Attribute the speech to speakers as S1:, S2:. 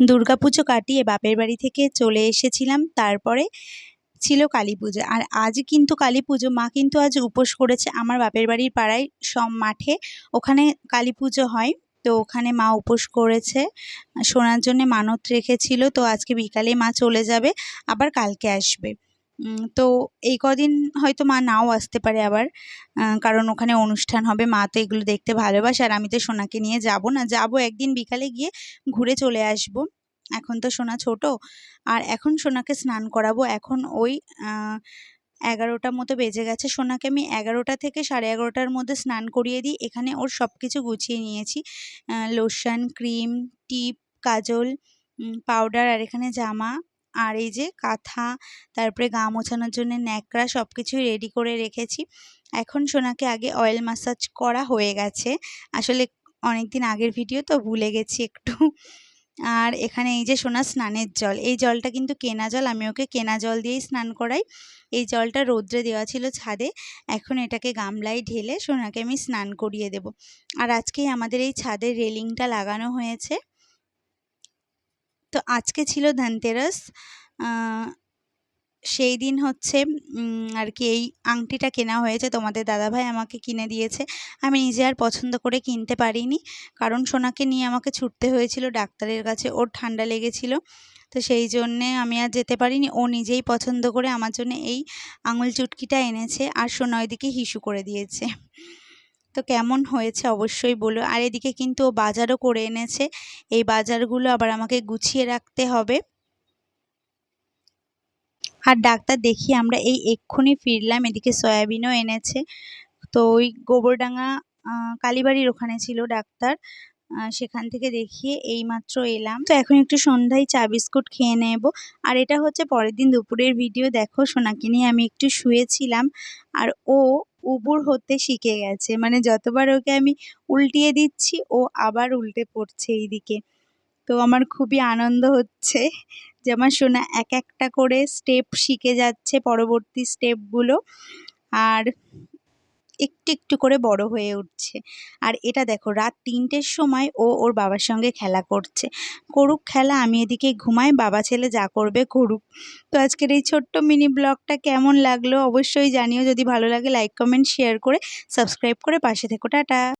S1: দুর্গাপুজো কাটিয়ে বাপের বাড়ি থেকে চলে এসেছিলাম, তারপরে ছিল কালী পুজো। আর আজ কিন্তু কালী পুজো, মা কিন্তু আজ উপোস করেছে আমার বাপের বাড়ির পাড়ায় সব মাঠে, ওখানে কালী পুজো হয়। তো ওখানে মা উপোস করেছে, সোনার জন্য মানত রেখেছিল। তো আজকে বিকালে মা চলে যাবে, আবার কালকে আসবে। তো এই কদিন হয়তো মা নাও আসতে পারে আবার, কারণ ওখানে অনুষ্ঠান হবে। মা তো এগুলো দেখতে ভালোবাসে, আর আমি তো সোনাকে নিয়ে যাব না, যাব একদিন বিকালে গিয়ে ঘুরে চলে আসব। এখন তো সোনা ছোট, আর এখন সোনাকে স্নান করাবো। এখন ওই 11টার মতো বেজে গেছে। সোনাকে আমি 11টা থেকে 11:30টার মধ্যে স্নান করিয়ে দিই। এখানে ওর সব কিছু গুছিয়ে নিয়েছি, লোশন, ক্রিম, টিপ, কাজল, পাউডার, আর এখানে জামা, আর এই যে কাঁথা, তারপরে গা মোছানোর জন্য ন্যাকড়া, সব কিছুই রেডি করে রেখেছি। এখন সোনাকে আগে অয়েল ম্যাসাজ করা হয়ে গেছে, আসলে অনেকদিন আগের ভিডিও তো ভুলে গেছি একটু। আর এখানে এই যে সোনা স্নানের জল, এই জলটা কিন্তু কেনা জল, আমি ওকে কেনা জল দিয়েই স্নান করাই। এই জলটা রৌদ্রে দেওয়া ছিল ছাদে, এখন এটাকে গামলায় ঢেলে সোনাকে আমি স্নান করিয়ে দেব। আর আজকেই আমাদের এই ছাদের রেলিংটা লাগানো হয়েছে। তো আজকে ছিল ধনতেরাস, সেই দিন হচ্ছে আর কি এই আংটিটা কেনা হয়েছে, তোমাদের দাদাভাই আমাকে কিনে দিয়েছে। আমি নিজে আর পছন্দ করে কিনতে পারিনি, কারণ সোনাকে নিয়ে আমাকে ছুটতে হয়েছিল ডাক্তারের কাছে, ওর ঠান্ডা লেগেছিল। তো সেই জন্যে আমি আর যেতে পারিনি। ও নিজেই পছন্দ করে আমার জন্য এই আঙুল চুটকিটা এনেছে, আর সোনা ওইদিকে হিসু করে দিয়েছে। তো কেমন হয়েছে অবশ্যই বলো। আর এদিকে কিন্তু ও বাজারও করে এনেছে, এই বাজারগুলো আবার আমাকে গুছিয়ে রাখতে হবে। আর ডাক্তার দেখিয়ে আমরা এই এক্ষুনি ফিরলাম, এদিকে সয়াবিনও এনেছে। তো ওই গোবরডাঙ্গা কালীবাড়ির ওখানে ছিল ডাক্তার, সেখান থেকে দেখিয়ে এইমাত্র এলাম। তো এখন একটু সন্ধ্যায় চা বিস্কুট খেয়ে নেব। আর এটা হচ্ছে পরের দিন দুপুরের ভিডিও। দেখো সোনাকে নিয়ে আমি একটু শুয়েছিলাম, আর ও উবুর হতে শিখে গেছে, মানে যতবার ওকে আমি উল্টিয়ে দিচ্ছি ও আবার উল্টে পড়ছে এইদিকে। তো আমার খুবই আনন্দ হচ্ছে যে আমার সোনা এক একটা করে স্টেপ শিখে যাচ্ছে, পরবর্তী স্টেপগুলো, আর একটু একটু করে বড় হয়ে উঠছে। আর এটা দেখো রাত 3টের সময় ও ওর বাবার সঙ্গে খেলা করছে। করুক খেলা, আমি এদিকে ঘুমাই, বাবা ছেলে যা করবে করুক। তো আজকের এই ছোট্ট মিনি ব্লগটা কেমন লাগলো অবশ্যই জানিও। যদি ভালো লাগে লাইক কমেন্ট শেয়ার করে সাবস্ক্রাইব করে পাশে থেকো। টাটা।